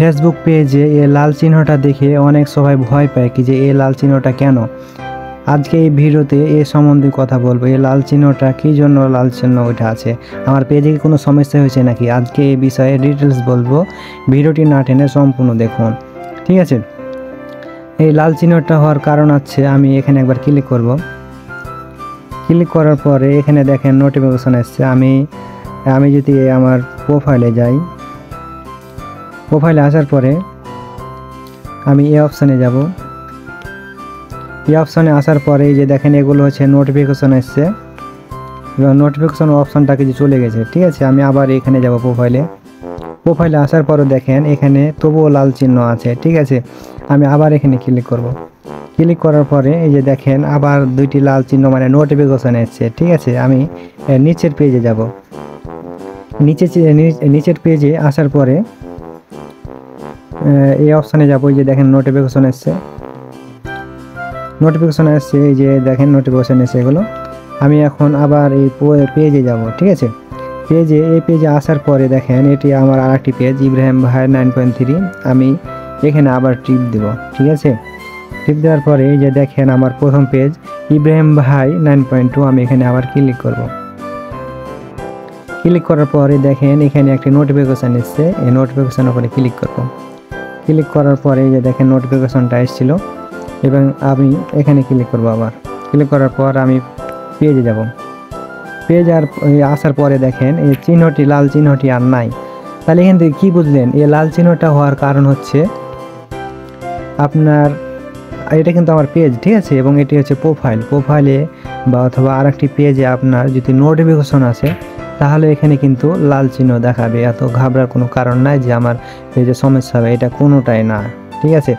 Facebook পেজে এই লাল চিহ্নটা দেখে অনেক সবাই ভয় পায় কি যে এই লাল চিহ্নটা কেন। আজকে এই ভিডিওতে এ সম্বন্ধে কথা বলবো, এই লাল চিহ্নটা কী জন্য লাল চিহ্ন ওইটা আছে, আমার পেজে কি কোনো সমস্যা হয়েছে নাকি, আজকে এই বিষয়ে ডিটেলস বলবো। ভিডিওটি না টেনে সম্পূর্ণ দেখুন, ঠিক আছে। এই লাল চিহ্নটা হওয়ার কারণ আছে, আমি এখানে একবার ক্লিক করব। ক্লিক করার পরে এখানে দেখেন নোটিফিকেশন আসছে। আমি যদি আমার প্রোফাইলে যাই, প্রোফাইলে আসার পরে আমি এই অপশানে যাব। এই অপশানে আসার পরে এই যে দেখেন এগুলো হচ্ছে নোটিফিকেশন আসছে এবং নোটিফিকেশন অপশানটা কিছু চলে গেছে, ঠিক আছে। আমি আবার এখানে যাব প্রোফাইলে আসার পরে দেখেন এখানে তবুও লাল চিহ্ন আছে, ঠিক আছে। আমি আবার এখানে ক্লিক করব। ক্লিক করার পরে এই যে দেখেন আবার দুইটি লাল চিহ্ন মানে নোটিফিকেশন এসছে, ঠিক আছে। আমি নিচের পেজে যাব। নিচের পেজে আসার পরে এই অপশানে যাব। এই যে দেখেন নোটিফিকেশন এসছে, এই যে দেখেন নোটিফিকেশন এসে এগুলো। আমি এখন আবার এই পেজে যাব, ঠিক আছে। এই পেজে আসার পরে দেখেন এটি আমার আরেকটি পেজ, ইব্রাহিম ভাই 9.3। আমি এখানে আবার টিপ দেব, ঠিক আছে। টিপ দেওয়ার পরে এই যে দেখেন আমার প্রথম পেজ ইব্রাহিম ভাই 9.2। আমি এখানে আবার ক্লিক করব। ক্লিক করার পরে দেখেন এখানে একটি নোটিফিকেশান এসছে, এই নোটিফিকেশানের উপরে ক্লিক করব। ক্লিক করার পরে এই যে দেখেন নোটিফিকেশানটা এসেছিলো এবং আমি এখানে ক্লিক করব। আবার ক্লিক করার পর আমি পেজে যাব। আসার পরে দেখেন এই চিহ্নটি, লাল চিহ্নটি আর নাই। তাহলে এখান থেকে কী বুঝলেন, এই লাল চিহ্নটা হওয়ার কারণ হচ্ছে আপনার এটা কিন্তু আমার পেজ, ঠিক আছে, এবং এটি হচ্ছে প্রোফাইলে বা অথবা আরেকটি পেজে আপনার যদি নোটিফিকেশন আছে তাহলে এখানে কিন্তু লাল চিহ্ন দেখাবে। এত ঘাবড়ার কোনো কারণ নাই যে আমার পেজে সমস্যা হবে, এটা কোনোটাই না, ঠিক আছে।